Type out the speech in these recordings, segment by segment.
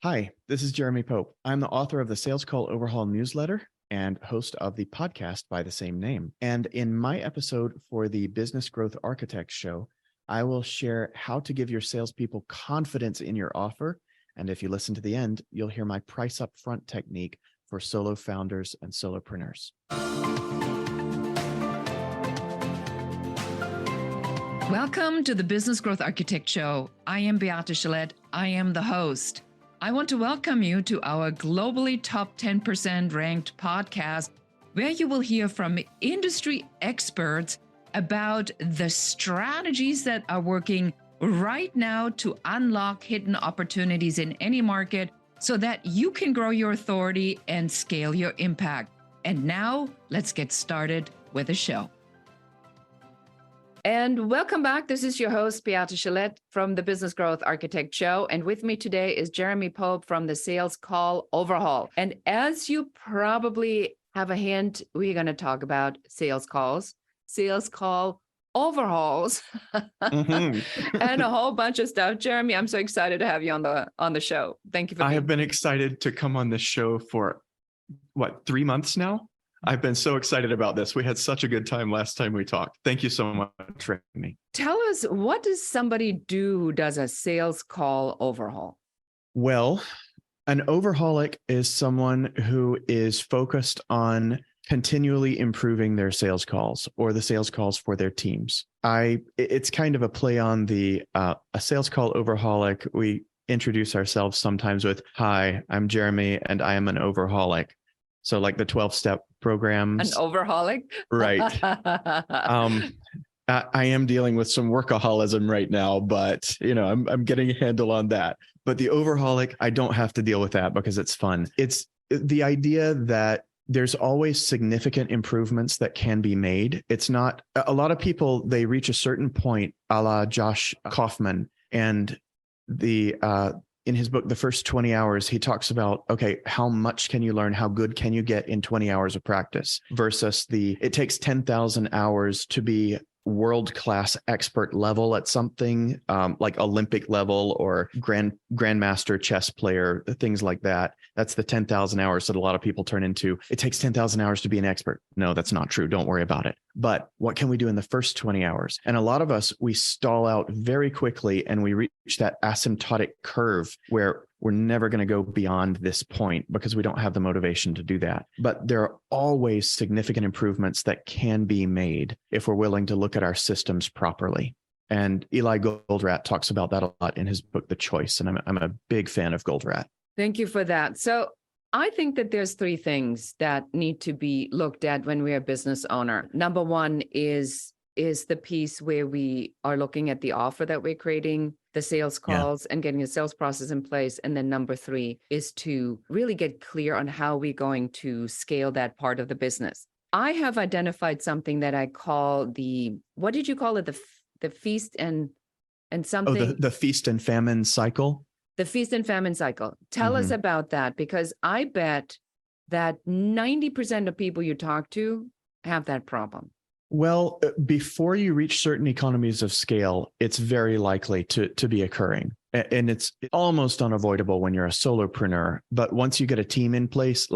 Hi, this is Jeremy Pope. I'm the author of the Sales Call Overhaul newsletter and host of the podcast by the same name. And in my episode for the Business Growth Architect show, I will share how to give your salespeople confidence in your offer. And if you listen to the end, you'll hear my price up front technique for solo founders and solopreneurs. Welcome to the Business Growth Architect Show. I am Beate Gillette. I am the host. I want to welcome you to our globally top 10% ranked podcast, where you will hear from industry experts about the strategies that are working right now to unlock hidden opportunities in any market so that you can grow your authority and scale your impact. And now let's get started with the show. And welcome back. This is your host, Beate Gillette from the Business Growth Architect Show. And with me today is Jeremy Pope from the Sales Call Overhaul. And as you probably have a hint, we're going to talk about sales calls, sales call overhauls, and a whole bunch of stuff. Jeremy, I'm so excited to have you on the show. Thank you for I have been excited to come on this show for 3 months now? I've been so excited about this. We had such a good time last time we talked. Thank you so much for having me. Tell us, what does somebody do who does a sales call overhaul? Well, an overhaulic is someone who is focused on continually improving their sales calls or the sales calls for their teams. It's kind of a play on the a sales call overhaulic. We introduce ourselves sometimes with, "Hi, I'm Jeremy and I am an overhaulic." So like the 12-step programs. An overhaulic? Right. I am dealing with some workaholism right now, but I'm getting a handle on that. But the overhaulic, I don't have to deal with that because it's fun. It's the idea that there's always significant improvements that can be made. It's not, a lot of people, they reach a certain point, a la Josh Kaufman, and in his book, The First 20 Hours, he talks about, okay, how much can you learn? How good can you get in 20 hours of practice versus it takes 10,000 hours to be world-class expert level at something like Olympic level or grandmaster chess player, things like that. That's the 10,000 hours that a lot of people turn into. It takes 10,000 hours to be an expert. No, that's not true. Don't worry about it. But what can we do in the first 20 hours? And a lot of us, we stall out very quickly and we reach that asymptotic curve where we're never going to go beyond this point because we don't have the motivation to do that. But there are always significant improvements that can be made if we're willing to look at our systems properly. And Eli Goldratt talks about that a lot in his book, The Choice. And I'm a big fan of Goldratt. Thank you for that. So I think that there's three things that need to be looked at when we're a business owner. Number one is the piece where we are looking at the offer that we're creating, the sales calls, and getting a sales process in place. And then number three is to really get clear on how we're going to scale that part of the business. I have identified something that I call what did you call it? The feast and something. Oh, the feast and famine cycle? The feast and famine cycle. Tell us about that, because I bet that 90% of people you talk to have that problem. Well, before you reach certain economies of scale, it's very likely to be occurring. And it's almost unavoidable when you're a solopreneur. But once you get a team in place,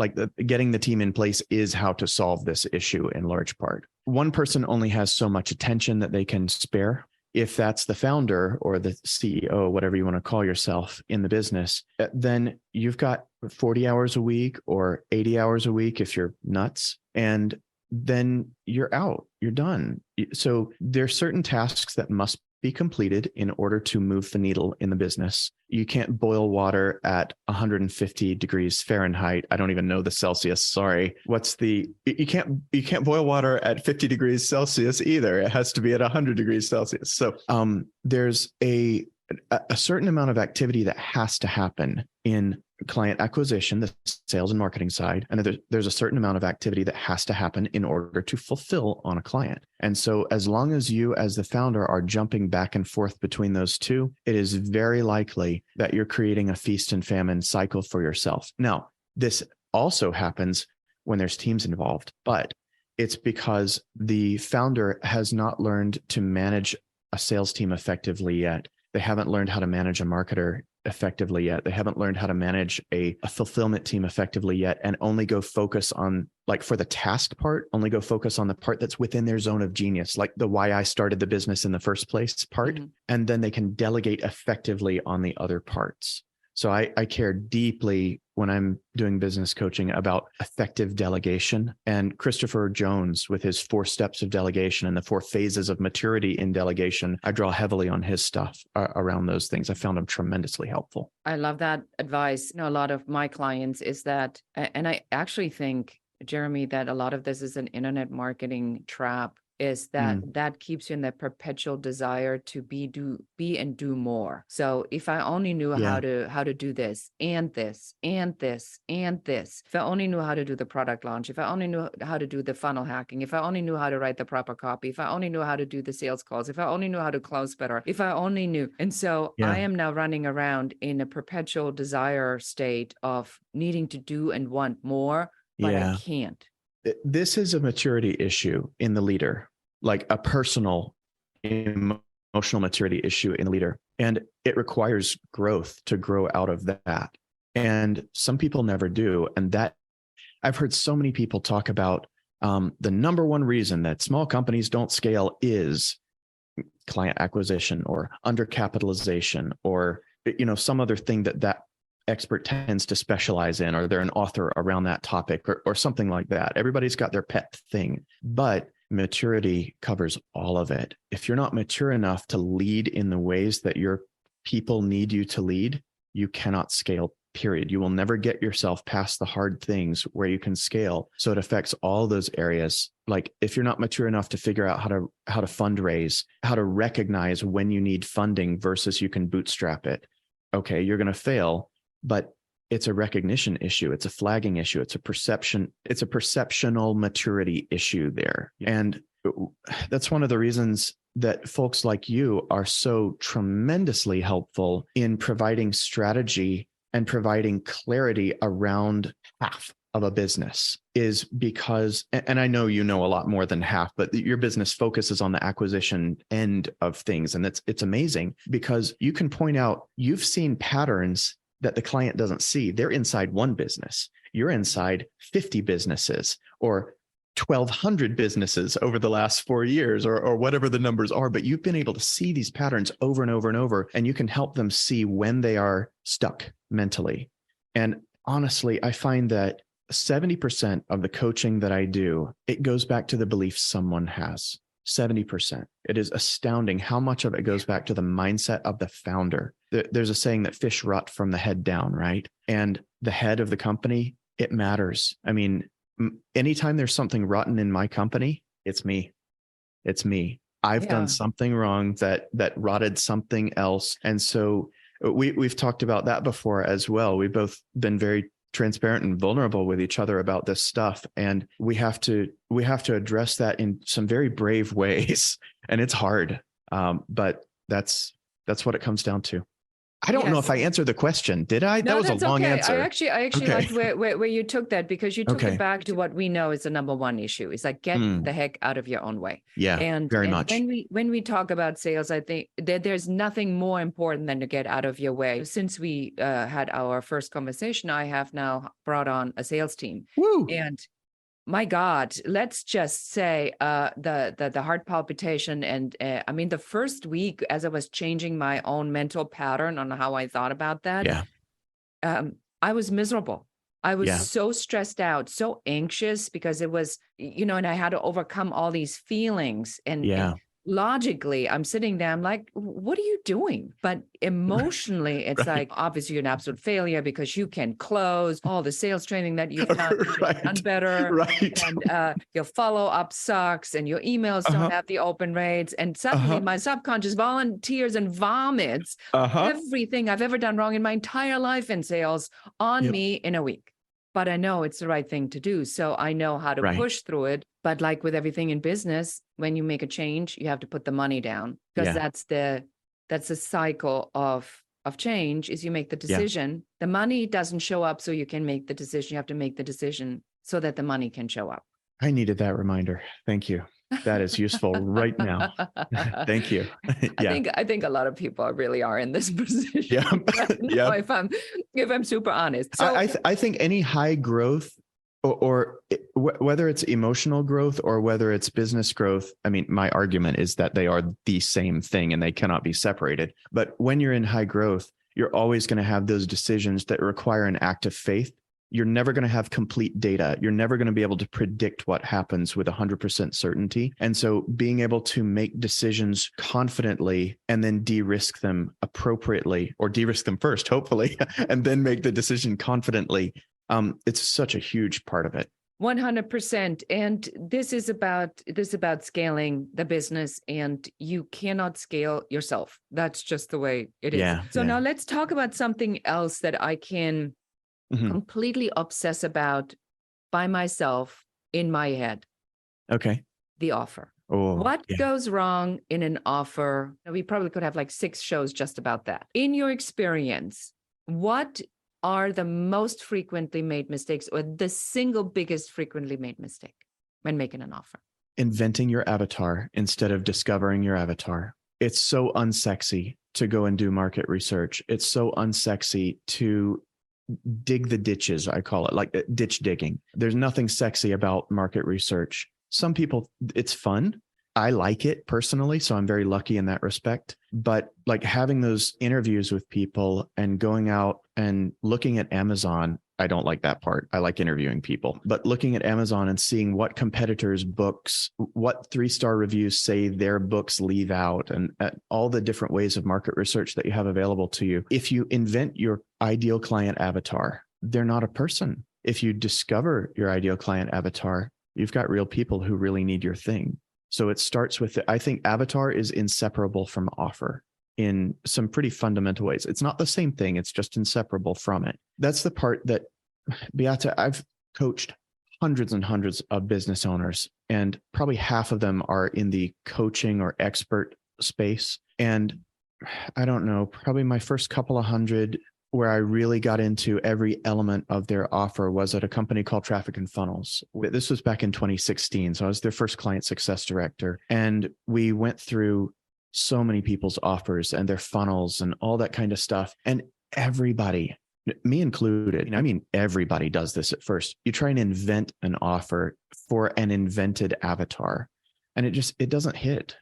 getting the team in place is how to solve this issue in large part. One person only has so much attention that they can spare. If that's the founder or the CEO, whatever you want to call yourself in the business, then you've got 40 hours a week or 80 hours a week if you're nuts. And then you're out, you're done. So there are certain tasks that must be completed in order to move the needle in the business. You can't boil water at 150 degrees Fahrenheit. I don't even know the Celsius. Sorry. You can't boil water at 50 degrees Celsius either. It has to be at 100 degrees Celsius. So there's a certain amount of activity that has to happen in client acquisition, the sales and marketing side. And there's a certain amount of activity that has to happen in order to fulfill on a client. And so as long as you as the founder are jumping back and forth between those two, it is very likely that you're creating a feast and famine cycle for yourself. Now, this also happens when there's teams involved, but it's because the founder has not learned to manage a sales team effectively yet. They haven't learned how to manage a marketer effectively yet. They haven't learned how to manage a fulfillment team effectively yet, and only go focus on, like, for the task part, only go focus on the part that's within their zone of genius, like the why I started the business in the first place part. Mm-hmm. And then they can delegate effectively on the other parts. So I care deeply when I'm doing business coaching about effective delegation. And Christopher Jones, with his 4 steps of delegation and the 4 phases of maturity in delegation, I draw heavily on his stuff around those things. I found them tremendously helpful. I love that advice. A lot of my clients is that, and I actually think, Jeremy, that a lot of this is an internet marketing trap, is that that keeps you in that perpetual desire to be and do more. So if I only knew how to do this and this and this and this, if I only knew how to do the product launch, if I only knew how to do the funnel hacking, if I only knew how to write the proper copy, if I only knew how to do the sales calls, if I only knew how to close better, if I only knew. And so I am now running around in a perpetual desire state of needing to do and want more, but I can't. This is a maturity issue in the leader, like a personal emotional maturity issue in the leader. And it requires growth to grow out of that. And some people never do. And that I've heard so many people talk about the number one reason that small companies don't scale is client acquisition or undercapitalization, or, some other thing that expert tends to specialize in, or they're an author around that topic, or something like that. Everybody's got their pet thing, but maturity covers all of it. If you're not mature enough to lead in the ways that your people need you to lead, you cannot scale, period. You will never get yourself past the hard things where you can scale. So it affects all those areas. Like, if you're not mature enough to figure out how to fundraise, how to recognize when you need funding versus you can bootstrap it, okay, you're going to fail. But it's a recognition issue. It's a flagging issue. It's a perceptional maturity issue there. And that's one of the reasons that folks like you are so tremendously helpful in providing strategy and providing clarity around half of a business, is because, and I know you know a lot more than half, but your business focuses on the acquisition end of things. And it's amazing because you can point out, you've seen patterns that the client doesn't see. They're inside one business. You're inside 50 businesses or 1,200 businesses over the last 4 years, or whatever the numbers are. But you've been able to see these patterns over and over and over, and you can help them see when they are stuck mentally. And honestly, I find that 70% of the coaching that I do, it goes back to the beliefs someone has. 70%. It is astounding how much of it goes back to the mindset of the founder. There's a saying that fish rot from the head down, right? And the head of the company, it matters. I mean, anytime there's something rotten in my company, it's me. It's me. I've done something wrong that rotted something else. And so we've talked about that before as well. We've both been very transparent and vulnerable with each other about this stuff. And we have to address that in some very brave ways. And it's hard. But that's what it comes down to. I don't know if I answered the question. Did I? No, that was a long answer. I actually liked where you took that, because you took it back to what we know is the number one issue. It's like, get the heck out of your own way. Yeah, and very much. When we talk about sales, I think that there's nothing more important than to get out of your way. Since we had our first conversation, I have now brought on a sales team. Woo. And my God, let's just say the heart palpitation. And I mean, the first week, as I was changing my own mental pattern on how I thought about that, I was miserable. I was so stressed out, so anxious, because it was, and I had to overcome all these feelings. And logically, I'm sitting there, I'm like, what are you doing? But emotionally, it's like, obviously, you're an absolute failure because you can close all the sales training that you've done, done better. And your follow-up sucks, and your emails don't have the open rates. And suddenly my subconscious volunteers and vomits everything I've ever done wrong in my entire life in sales on me in a week. But I know it's the right thing to do. So I know how to push through it. But like with everything in business, when you make a change, you have to put the money down, because that's the cycle of change. Is you make the decision. The money doesn't show up so you can make the decision. You have to make the decision so that the money can show up. I needed that reminder. Thank you. That is useful right now. Thank you. Yeah. I think a lot of people really are in this position. Yeah. Right now, Yeah. if I'm super honest. So I think any high growth whether it's emotional growth or whether it's business growth, I mean, my argument is that they are the same thing and they cannot be separated. But when you're in high growth, you're always going to have those decisions that require an act of faith. You're never going to have complete data. You're never going to be able to predict what happens with 100% certainty. And so being able to make decisions confidently and then de-risk them appropriately, or de-risk them first, hopefully, and then make the decision confidently. It's such a huge part of it. 100%. And this is about scaling the business, and you cannot scale yourself. That's just the way it is. Yeah, so yeah. now let's talk about something else that I can completely obsess about by myself in my head. Okay. The offer. Oh, what yeah. goes wrong in an offer? We probably could have like 6 shows just about that. In your experience, what are the most frequently made mistakes, or the single biggest frequently made mistake when making an offer? Inventing your avatar instead of discovering your avatar. It's so unsexy to go and do market research. It's so unsexy to dig the ditches, I call it, like ditch digging. There's nothing sexy about market research. Some people, it's fun. I like it personally, so I'm very lucky in that respect. But like having those interviews with people and going out and looking at Amazon, I don't like that part. I like interviewing people, but looking at Amazon and seeing what competitors' books, what 3-star reviews say their books leave out, and all the different ways of market research that you have available to you. If you invent your ideal client avatar, they're not a person. If you discover your ideal client avatar, you've got real people who really need your thing. So it starts with, I think avatar is inseparable from offer in some pretty fundamental ways. It's not the same thing. It's just inseparable from it. That's the part that, Beata, I've coached hundreds and hundreds of business owners, and probably half of them are in the coaching or expert space. And I don't know, probably my first couple of hundred where I really got into every element of their offer was at a company called Traffic and Funnels. This was back in 2016. So I was their first client success director. And we went through so many people's offers and their funnels and all that kind of stuff. And everybody, me included, I mean, everybody does this at first. You try and invent an offer for an invented avatar, and it doesn't hit.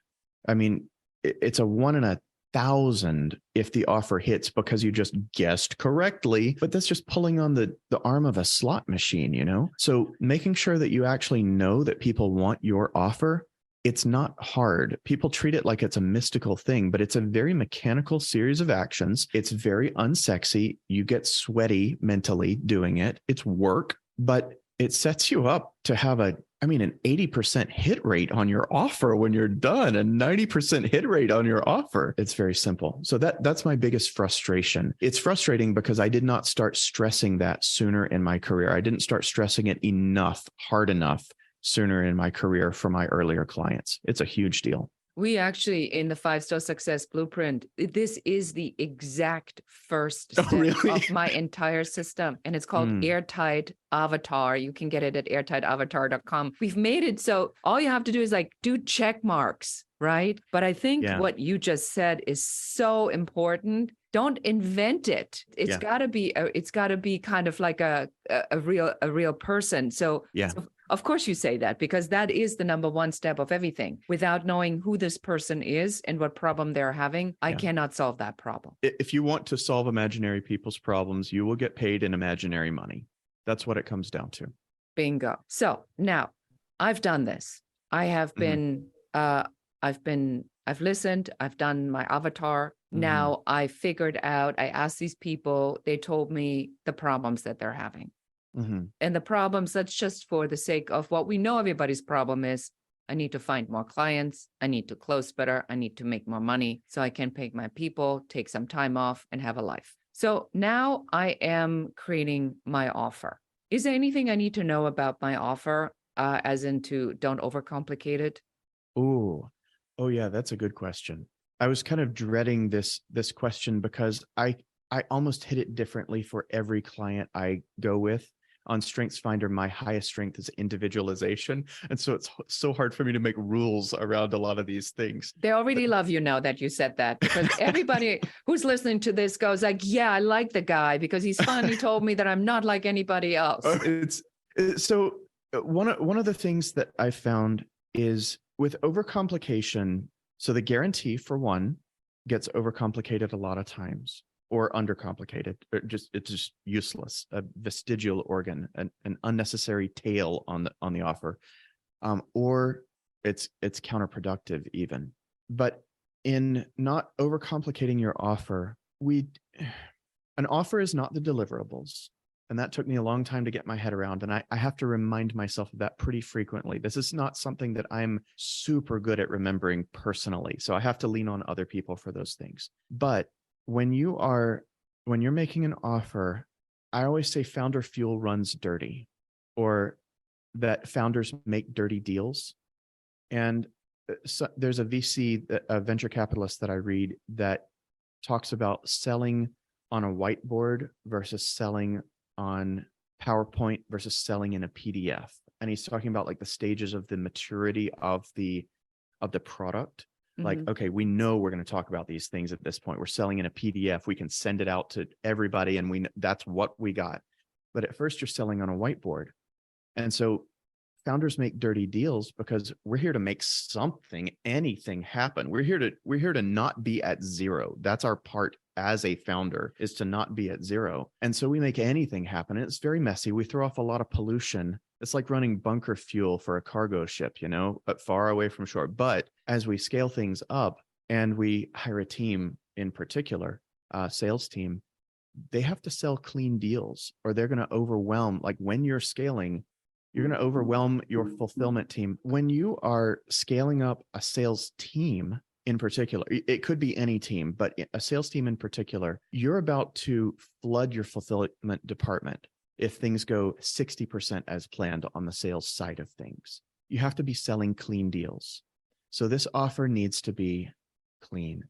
I mean, it's a 1 in 1,000 if the offer hits because you just guessed correctly, but that's just pulling on the arm of a slot machine, you know? So making sure that you actually know that people want your offer, it's not hard. People treat it like it's a mystical thing, but it's a very mechanical series of actions. It's very unsexy. You get sweaty mentally doing it. It's work, but it sets you up to have an 80% hit rate on your offer when you're done, a 90% hit rate on your offer. It's very simple. So that's my biggest frustration. It's frustrating because I did not start stressing that sooner in my career. I didn't start stressing it hard enough sooner in my career for my earlier clients. It's a huge deal. We actually, in the 5-Star Success Blueprint, this is the exact first step of my entire system. And it's called Airtight Avatar. You can get it at airtightavatar.com. We've made it so all you have to do is like do check marks, right? But I think what you just said is so important. Don't invent it. It's got to be kind of like a real person. So of course you say that, because that is the number one step of everything. Without knowing who this person is and what problem they're having, I cannot solve that problem. If you want to solve imaginary people's problems, you will get paid in imaginary money. That's what it comes down to. Bingo. So now I've done this. I have been, I've listened, I've done my avatar. Now I figured out, I asked these people, they told me the problems that they're having. And the problems, that's just for the sake of what we know everybody's problem is. I need to find more clients. I need to close better. I need to make more money so I can pay my people, take some time off, and have a life. So now I am creating my offer. Is there anything I need to know about my offer, as into don't overcomplicate it? Oh yeah, that's a good question. I was kind of dreading this question because I almost hit it differently for every client I go with. on StrengthsFinder, my highest strength is individualization. And so it's so hard for me to make rules around a lot of these things. They already love you now that you said that, because everybody who's listening to this goes like, yeah, I like the guy because he's finally told me that I'm not like anybody else. So one of the things that I found is with overcomplication. So the guarantee, for one, gets overcomplicated a lot of times, or undercomplicated. It's just useless, a vestigial organ, an unnecessary tail on the offer, or it's counterproductive even. But in not overcomplicating your offer, an offer is not the deliverables. And that took me a long time to get my head around. And I have to remind myself of that pretty frequently. This is not something that I'm super good at remembering personally. So I have to lean on other people for those things. But when you're making an offer, I always say founder fuel runs dirty, or that founders make dirty deals. And so there's a VC, a venture capitalist that I read, that talks about selling on a whiteboard versus selling on PowerPoint versus selling in a PDF. And he's talking about like the stages of the maturity of the product. Like, okay, we know we're going to talk about these things at this point. We're selling in a PDF. We can send it out to everybody, and that's what we got. But at first, you're selling on a whiteboard. And so founders make dirty deals because we're here to make anything happen. We're here to not be at zero. That's our part as a founder, is to not be at zero. And so we make anything happen. And it's very messy. We throw off a lot of pollution. It's like running bunker fuel for a cargo ship, but far away from shore. But as we scale things up and we hire a team, in particular, sales team, they have to sell clean deals, or they're going to overwhelm. Like when you're scaling, you're going to overwhelm your fulfillment team. When you are scaling up a sales team in particular, it could be any team, but a sales team in particular, you're about to flood your fulfillment department if things go 60% as planned on the sales side of things. You have to be selling clean deals. So this offer needs to be clean.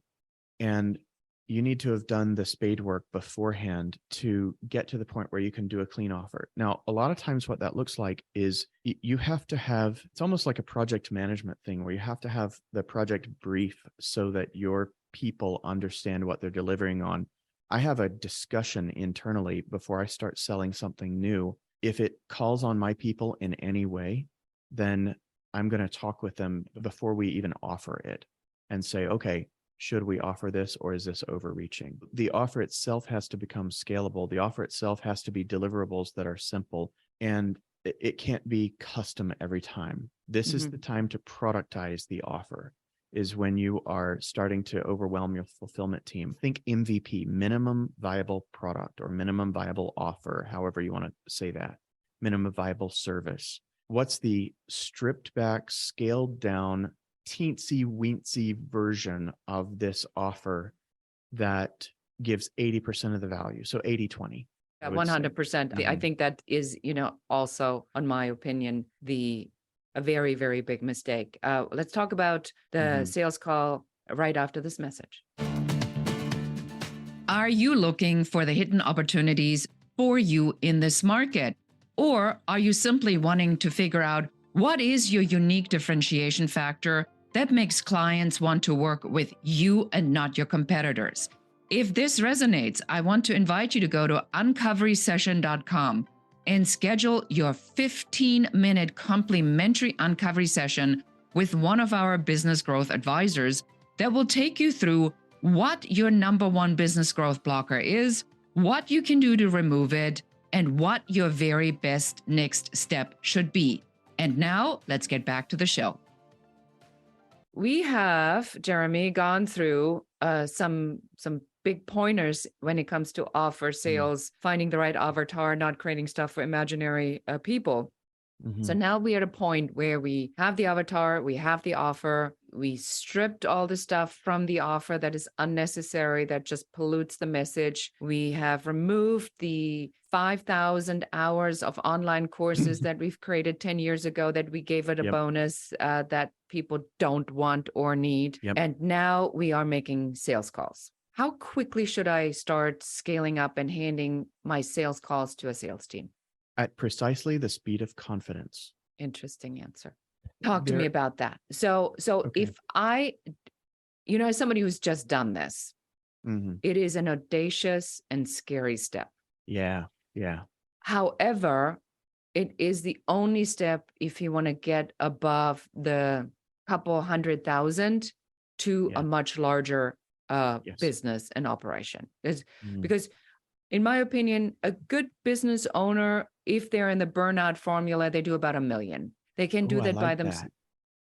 And you need to have done the spade work beforehand to get to the point where you can do a clean offer. Now, a lot of times what that looks like is you have to have, it's almost like a project management thing where you have to have the project brief so that your people understand what they're delivering on. I have a discussion internally before I start selling something new. If it calls on my people in any way, then I'm going to talk with them before we even offer it and say, okay, should we offer this, or is this overreaching? The offer itself has to become scalable. The offer itself has to be deliverables that are simple, and it can't be custom every time. This is the time to productize the offer, is when you are starting to overwhelm your fulfillment team. Think MVP, minimum viable product, or minimum viable offer, however you want to say that, minimum viable service. What's the stripped back, scaled down, teensy weensy version of this offer that gives 80% of the value? So 80-20. 100%. I think that is, also, in my opinion, a very, very big mistake. Let's talk about the sales call right after this message. Are you looking for the hidden opportunities for you in this market? Or are you simply wanting to figure out what is your unique differentiation factor that makes clients want to work with you and not your competitors? If this resonates, I want to invite you to go to uncoverysession.com and schedule your 15-minute complimentary uncovery session with one of our business growth advisors that will take you through what your number one business growth blocker is, what you can do to remove it, and what your very best next step should be. And now let's get back to the show. We have, Jeremy, gone through some big pointers when it comes to offer sales, finding the right avatar, not creating stuff for imaginary people. So now we are at a point where we have the avatar, we have the offer, we stripped all the stuff from the offer that is unnecessary, that just pollutes the message. We have removed the 5,000 hours of online courses that we've created 10 years ago that we gave it a bonus that people don't want or need. And now we are making sales calls. How quickly should I start scaling up and handing my sales calls to a sales team? At precisely the speed of confidence. Interesting answer. Talk to me There, about that. So okay. if I, as somebody who's just done this, it is an audacious and scary step. Yeah. Yeah. However, it is the only step if you want to get above the couple 100,000 to a Yeah. much larger Yes. business and operation. Mm. Because in my opinion, a good business owner, if they're in the burnout formula, they do about 1 million. They can Oh, do I that by like themselves. that.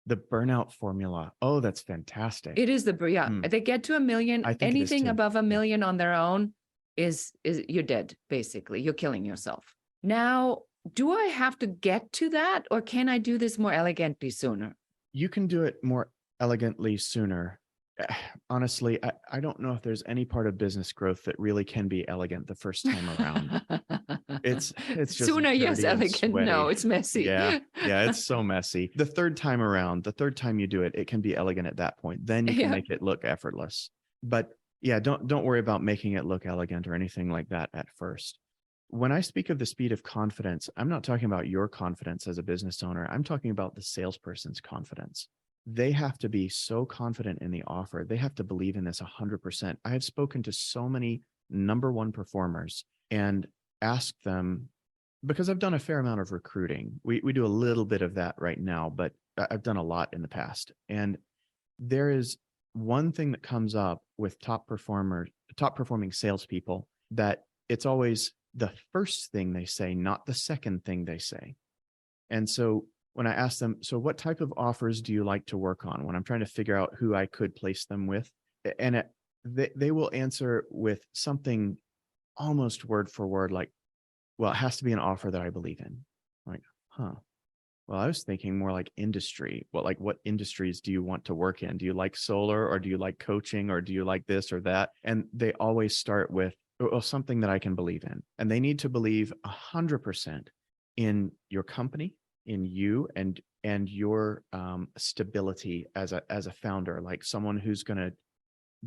The burnout formula. Oh, that's fantastic. It is Mm. they get to 1 million. I think it is Anything too. above 1 Yeah. million on their own is you're dead, basically. You're killing yourself. Now, do I have to get to that, or can I do this more elegantly sooner? You can do it more elegantly sooner. Honestly, I don't know if there's any part of business growth that really can be elegant the first time around. It's just Sooner, yes, dirty and elegant. No, sweaty. it's messy. Yeah. Yeah, it's so messy. The third time around, the third time you do it, it can be elegant at that point. Then you can Yeah. make it look effortless. But yeah, don't worry about making it look elegant or anything like that at first. When I speak of the speed of confidence, I'm not talking about your confidence as a business owner. I'm talking about the salesperson's confidence. They have to be so confident in the offer. They have to believe in this 100%. I have spoken to so many number one performers and asked them, because I've done a fair amount of recruiting. We do a little bit of that right now, but I've done a lot in the past. And there is one thing that comes up with top performing salespeople, that it's always the first thing they say, not the second thing they say. And so when I ask them, so what type of offers do you like to work on, when I'm trying to figure out who I could place them with, and they will answer with something almost word for word, like, well, it has to be an offer that I believe in. I'm like, huh. Well, I was thinking more like industry. What industries do you want to work in? Do you like solar, or do you like coaching, or do you like this or that? And they always start with, well, something that I can believe in. And they need to believe 100% in your company, in you, and your stability as a founder, like someone who's going to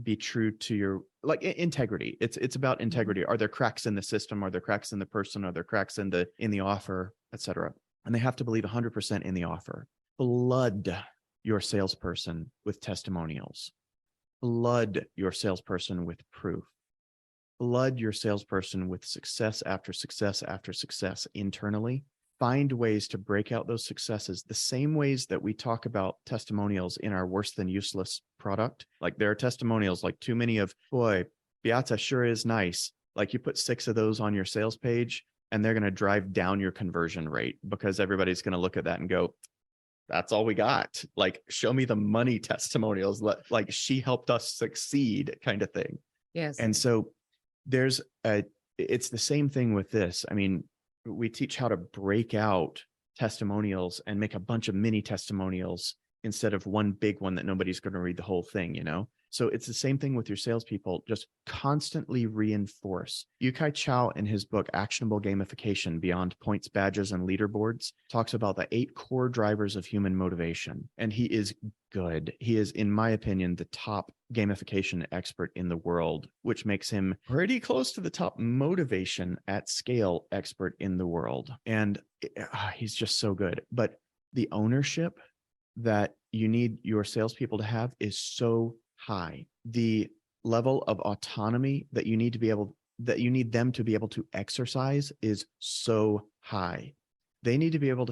be true to your integrity. It's about integrity. Are there cracks in the system? Are there cracks in the person? Are there cracks in the offer, etc.? And they have to believe 100% in the offer. Flood your salesperson with testimonials. Flood your salesperson with proof. Flood your salesperson with success after success after success internally. Find ways to break out those successes, the same ways that we talk about testimonials in our worse than useless product. Like, there are testimonials like, too many of, boy, Beata sure is nice. Like, you put 6 of those on your sales page and they're going to drive down your conversion rate, because everybody's going to look at that and go, that's all we got. Like, show me the money testimonials. Like, she helped us succeed kind of thing. Yes. And so it's the same thing with this. I mean, we teach how to break out testimonials and make a bunch of mini testimonials instead of one big one that nobody's going to read the whole thing, So it's the same thing with your salespeople. Just constantly reinforce. Yukai Chao, in his book, Actionable Gamification Beyond Points, Badges, and Leaderboards, talks about the 8 core drivers of human motivation. And he is good. He is, in my opinion, the top gamification expert in the world, which makes him pretty close to the top motivation at scale expert in the world. And he's just so good. But the ownership that you need your salespeople to have is so high. The level of autonomy that you need them to be able to exercise is so high. They need to be able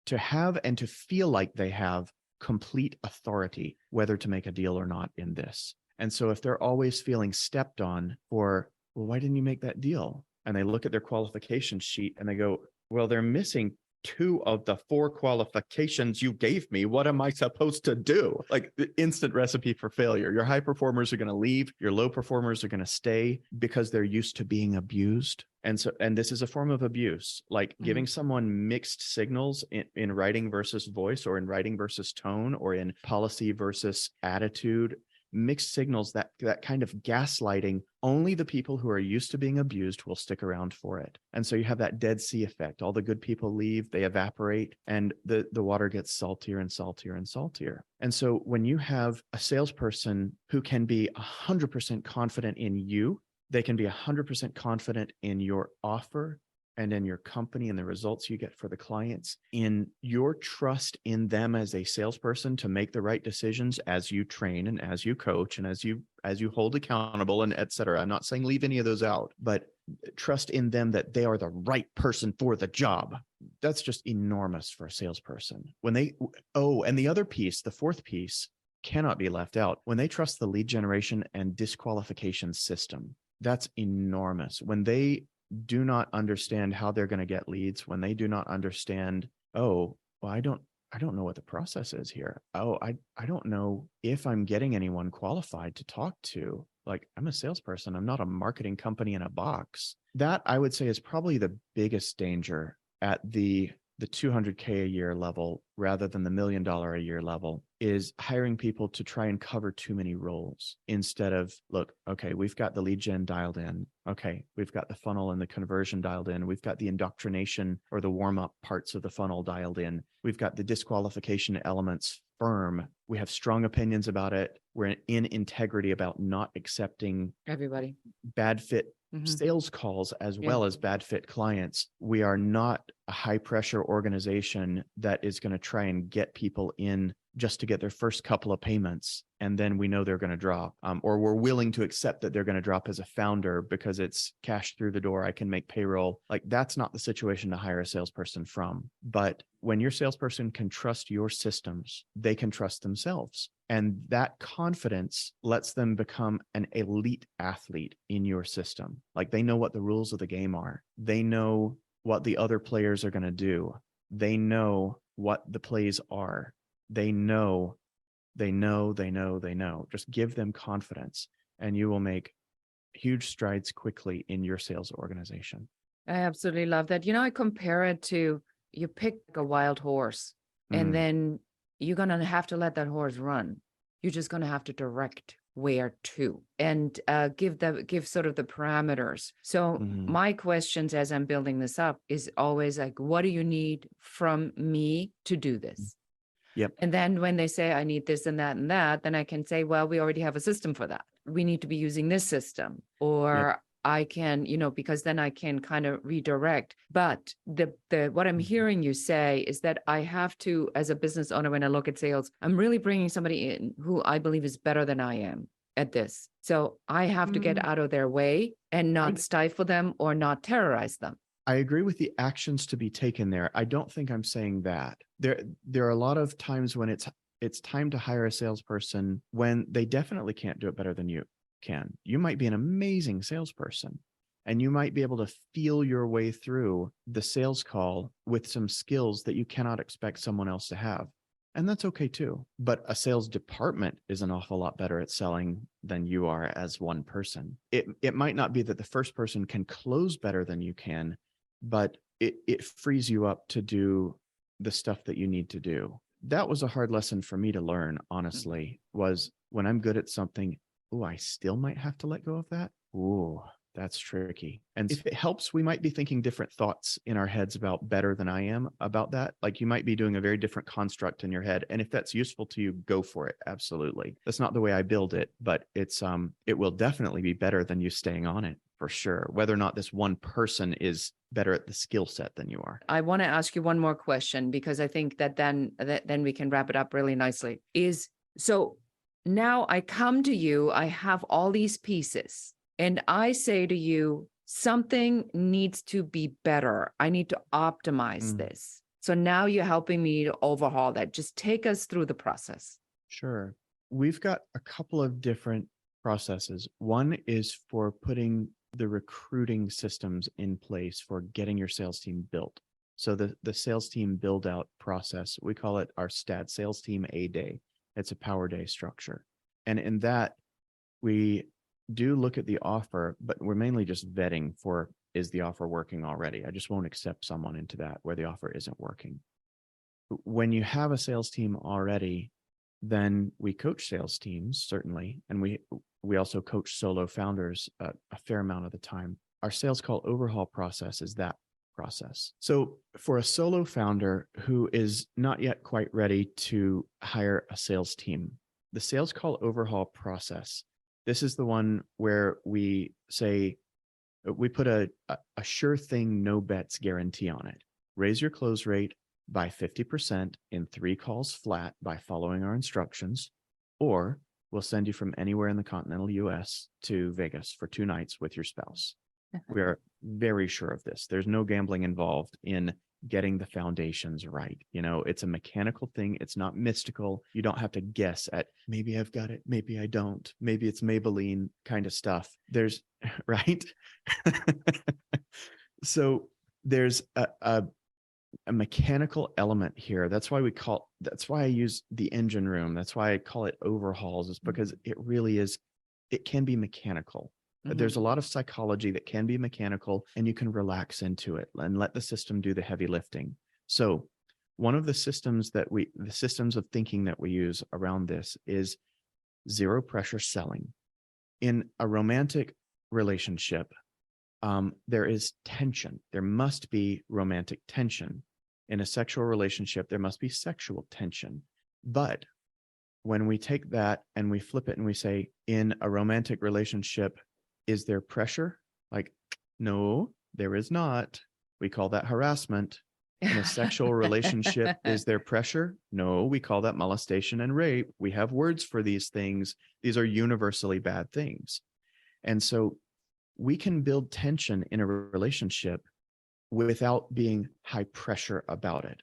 to have and to feel like they have complete authority, whether to make a deal or not in this. And so if they're always feeling stepped on for, well, why didn't you make that deal? And they look at their qualification sheet and they go, well, they're missing 2 of the 4 qualifications you gave me. What am I supposed to do? Like, the instant recipe for failure. Your high performers are going to leave. Your low performers are going to stay because they're used to being abused. And this is a form of abuse, like giving someone mixed signals in writing versus voice, or in writing versus tone, or in policy versus attitude. Mixed signals, that kind of gaslighting. Only the people who are used to being abused will stick around for it. And so you have that Dead Sea effect. All the good people leave, they evaporate, and the water gets saltier and saltier and saltier. And so when you have a salesperson who can be 100% confident in you, they can be 100% confident in your offer, and in your company and the results you get for the clients, in your trust in them as a salesperson to make the right decisions as you train and as you coach and as you hold accountable and et cetera. I'm not saying leave any of those out, but trust in them that they are the right person for the job. That's just enormous for a salesperson. And the other piece, the fourth piece, cannot be left out. When they trust the lead generation and disqualification system, that's enormous. When they do not understand how they're going to get leads, when they do not understand, oh, well, I don't know what the process is here. Oh, I don't know if I'm getting anyone qualified to talk to. Like, I'm a salesperson. I'm not a marketing company in a box. That, I would say, is probably the biggest danger at the $200K a year level rather than the $1 million a year level, is hiring people to try and cover too many roles instead of, look, okay, we've got the lead gen dialed in. Okay, we've got the funnel and the conversion dialed in. We've got the indoctrination or the warm-up parts of the funnel dialed in. We've got the disqualification elements firm. We have strong opinions about it. We're in integrity about not accepting everybody bad fit sales calls as well as bad fit clients. We are not a high pressure organization that is going to try and get people in just to get their first couple of payments, and then we know they're going to drop, or we're willing to accept that they're going to drop as a founder because it's cash through the door. I can make payroll. Like, that's not the situation to hire a salesperson from. But when your salesperson can trust your systems, they can trust themselves. And that confidence lets them become an elite athlete in your system. Like, they know what the rules of the game are. They know what the other players are going to do. They know what the plays are. They know. Just give them confidence, and you will make huge strides quickly in your sales organization. I absolutely love that. I compare it to, you pick a wild horse, and then you're going to have to let that horse run. You're just going to have to direct where to, and give sort of the parameters. So my questions as I'm building this up is always like, what do you need from me to do this? Yep. And then when they say, I need this and that, then I can say, well, we already have a system for that. We need to be using this system, or I can, because then I can kind of redirect. But what I'm hearing you say is that I have to, as a business owner, when I look at sales, I'm really bringing somebody in who I believe is better than I am at this. So I have to get out of their way and not stifle them or not terrorize them. I agree with the actions to be taken there. I don't think I'm saying that. There are a lot of times when it's time to hire a salesperson when they definitely can't do it better than you can. You might be an amazing salesperson, and you might be able to feel your way through the sales call with some skills that you cannot expect someone else to have. And that's okay too. But a sales department is an awful lot better at selling than you are as one person. It might not be that the first person can close better than you can, but it frees you up to do the stuff that you need to do. That was a hard lesson for me to learn, honestly, was when I'm good at something, I still might have to let go of that. That's tricky. And if it helps, we might be thinking different thoughts in our heads about better than I am about that. Like, you might be doing a very different construct in your head. And if that's useful to you, go for it. Absolutely. That's not the way I build it, but it will definitely be better than you staying on it, for sure. Whether or not this one person is better at the skill set than you are. I want to ask you one more question, because I think that then we can wrap it up really nicely. So now I come to you, I have all these pieces, and I say to you, something needs to be better. I need to optimize this. So now you're helping me to overhaul that. Just take us through the process. Sure. We've got a couple of different processes. One is for putting the recruiting systems in place for getting your sales team built. So the sales team build out process, we call it our STAT, Sales Team A Day. It's a Power Day structure. And in that, we do look at the offer, but we're mainly just vetting for, is the offer working already? I just won't accept someone into that where the offer isn't working. When you have a sales team already, then we coach sales teams, certainly. And we also coach solo founders a fair amount of the time. Our Sales Call Overhaul process is that process. So for a solo founder who is not yet quite ready to hire a sales team, the Sales Call Overhaul process, this is the one where we say, we put a sure thing, no bets guarantee on it. Raise your close rate by 50% in 3 calls flat by following our instructions, or we'll send you from anywhere in the continental US to Vegas for 2 nights with your spouse. We are very sure of this. There's no gambling involved in getting the foundations right. It's a mechanical thing. It's not mystical. You don't have to guess at maybe I've got it, maybe I don't, maybe it's Maybelline kind of stuff. There's right. So there's a mechanical element here. That's why I use the engine room. That's why I call it overhauls, is because it really is, it can be mechanical. There's a lot of psychology that can be mechanical, and you can relax into it and let the system do the heavy lifting. So one of the systems of thinking that we use around this is zero pressure selling. In a romantic relationship, there is tension. There must be romantic tension. In a sexual relationship, there must be sexual tension. But when we take that and we flip it and we say, in a romantic relationship, is there pressure? Like, no, there is not. We call that harassment. In a sexual relationship, is there pressure? No, we call that molestation and rape. We have words for these things. These are universally bad things. And so we can build tension in a relationship without being high pressure about it.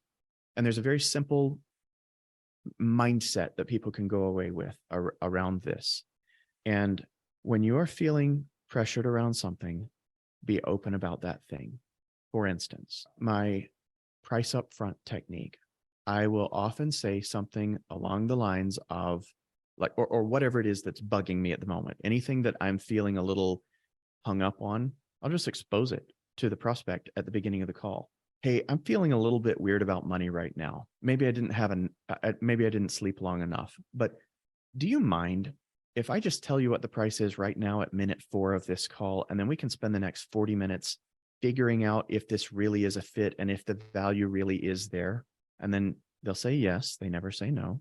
And there's a very simple mindset that people can go away with around this. And when you are feeling pressured around something, be open about that thing. For instance, my price up front technique, I will often say something along the lines of like, or whatever it is that's bugging me at the moment, anything that I'm feeling a little hung up on, I'll just expose it to the prospect at the beginning of the call. Hey, I'm feeling a little bit weird about money right now. Maybe I didn't sleep long enough, but do you mind if I just tell you what the price is right now at minute 4 of this call, and then we can spend the next 40 minutes figuring out if this really is a fit and if the value really is there? And then they'll say yes. They never say no.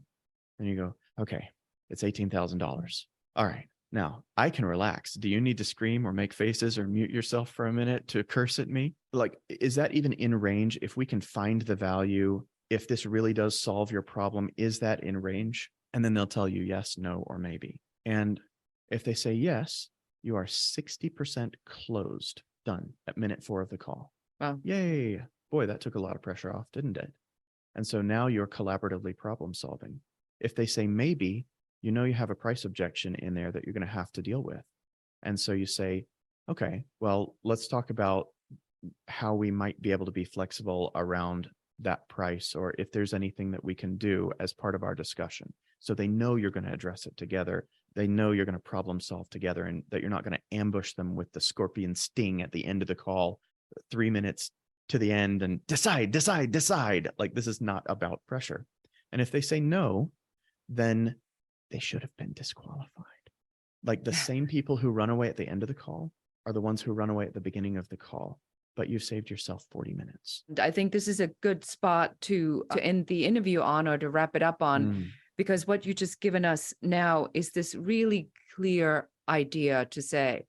And you go, okay, it's $18,000. All right. Now I can relax. Do you need to scream or make faces or mute yourself for a minute to curse at me? Like, is that even in range? If we can find the value, if this really does solve your problem, is that in range? And then they'll tell you yes, no, or maybe. And if they say yes, you are 60% closed, done at minute 4 of the call. Wow. Yay. Boy, that took a lot of pressure off, didn't it? And so now you're collaboratively problem solving. If they say maybe, you know you have a price objection in there that you're going to have to deal with. And so you say, okay, well, let's talk about how we might be able to be flexible around that price, or if there's anything that we can do as part of our discussion. So they know you're going to address it together. They know you're going to problem solve together, and that you're not going to ambush them with the scorpion sting at the end of the call, 3 minutes to the end, and decide. Like, this is not about pressure. And if they say no, then they should have been disqualified. Like, the same people who run away at the end of the call are the ones who run away at the beginning of the call, but you saved yourself 40 minutes. I think this is a good spot to end the interview on, or to wrap it up on, because what you just given us now is this really clear idea to say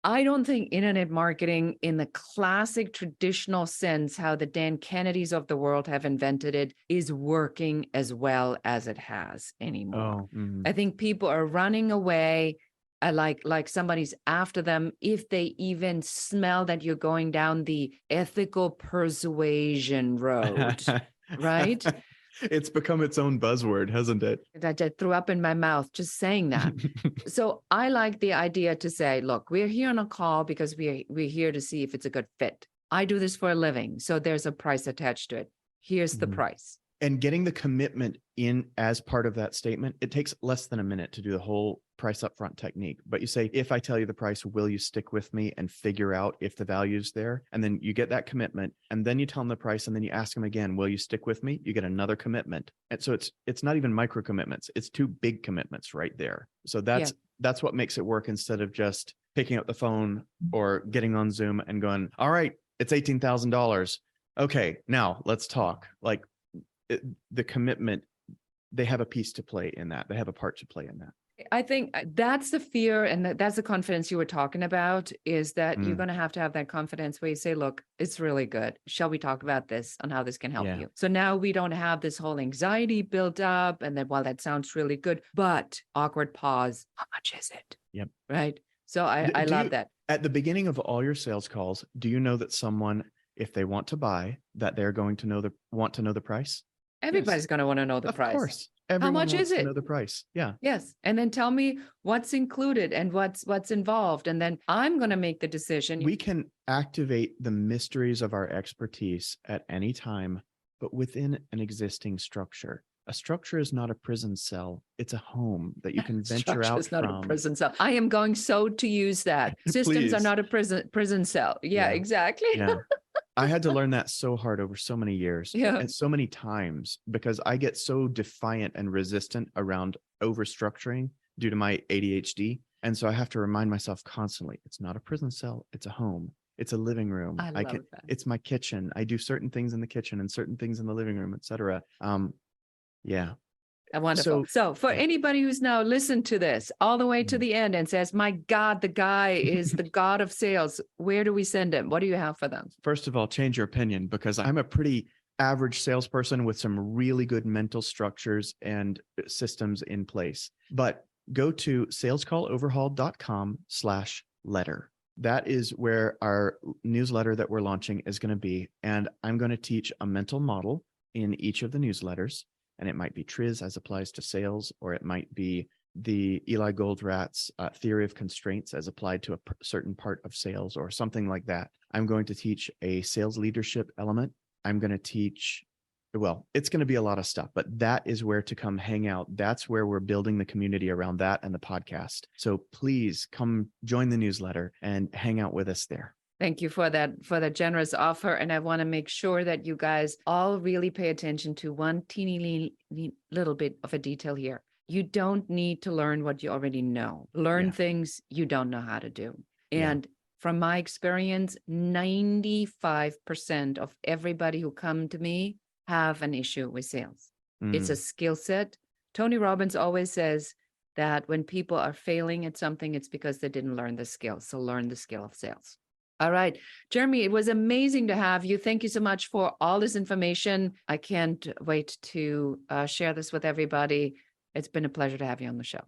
I don't think internet marketing in the classic traditional sense, how the Dan Kennedys of the world have invented it, is working as well as it has anymore. I think people are running away, like somebody's after them if they even smell that you're going down the ethical persuasion road, right? It's become its own buzzword, hasn't it? That I threw up in my mouth just saying that. So I like the idea to say, look, we're here on a call because we're here to see if it's a good fit. I do this for a living, so there's a price attached to it. Here's the price. And getting the commitment in as part of that statement, it takes less than a minute to do the whole price upfront technique. But you say, if I tell you the price, will you stick with me and figure out if the value's there? And then you get that commitment, and then you tell them the price, and then you ask them again, will you stick with me? You get another commitment. And so it's not even micro commitments. It's 2 big commitments right there. So that's what makes it work, instead of just picking up the phone or getting on Zoom and going, all right, it's $18,000. Okay, now let's talk. Like, the commitment, they have a piece to play in that. They have a part to play in that. I think that's the fear, and that's the confidence you were talking about, is that you're going to have that confidence where you say, look, it's really good. Shall we talk about this and how this can help you? So now we don't have this whole anxiety built up, and then, well, that sounds really good, but awkward pause. How much is it? Yep. Right. So I love that. At the beginning of all your sales calls, do you know that someone, if they want to buy, that they're going to want to know the price? Everybody's going to want to know the price. Of course. Everyone How much wants is it? to know the price. Yeah. Yes. And then tell me what's included and what's involved. And then I'm going to make the decision. We can activate the mysteries of our expertise at any time, but within an existing structure. A structure is not a prison cell. It's a home that you can venture out from. It's not a prison cell. I am going to use that. Systems are not a prison cell. Yeah, exactly. Yeah. I had to learn that so hard over so many years and so many times, because I get so defiant and resistant around overstructuring due to my ADHD. And so I have to remind myself constantly, it's not a prison cell. It's a home. It's a living room. I love that. It's my kitchen. I do certain things in the kitchen and certain things in the living room, etc. Yeah. Wonderful. So for anybody who's now listened to this all the way to the end and says, my God, the guy is the God of sales, where do we send him? What do you have for them? First of all, change your opinion, because I'm a pretty average salesperson with some really good mental structures and systems in place. But go to salescalloverhaul.com/letter. That is where our newsletter that we're launching is going to be. And I'm going to teach a mental model in each of the newsletters. And it might be TRIZ as applies to sales, or it might be the Eli Goldrat's theory of constraints as applied to a certain part of sales, or something like that. I'm going to teach a sales leadership element. I'm going to teach, well, it's going to be a lot of stuff, but that is where to come hang out. That's where we're building the community around that and the podcast. So please come join the newsletter and hang out with us there. Thank you for that generous offer. And I want to make sure that you guys all really pay attention to one teeny little bit of a detail here. You don't need to learn what you already know. Learn things you don't know how to do. And from my experience, 95% of everybody who come to me have an issue with sales. It's a skill set. Tony Robbins always says that when people are failing at something, it's because they didn't learn the skill. So learn the skill of sales. All right, Jeremy, it was amazing to have you. Thank you so much for all this information. I can't wait to share this with everybody. It's been a pleasure to have you on the show.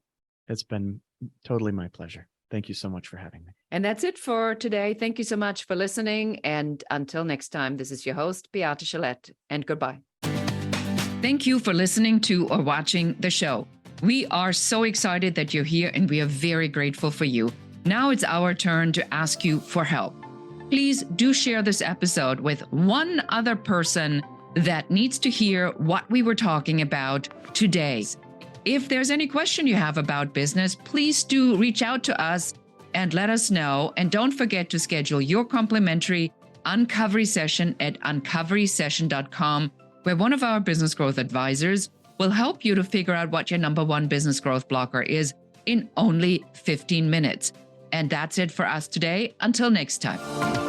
It's been totally my pleasure. Thank you so much for having me. And that's it for today. Thank you so much for listening. And until next time, this is your host, Beate Chalette, and goodbye. Thank you for listening to or watching the show. We are so excited that you're here, and we are very grateful for you. Now it's our turn to ask you for help. Please do share this episode with one other person that needs to hear what we were talking about today. If there's any question you have about business, please do reach out to us and let us know. And don't forget to schedule your complimentary uncovery session at uncoverysession.com, where one of our business growth advisors will help you to figure out what your number one business growth blocker is in only 15 minutes. And that's it for us today. Until next time.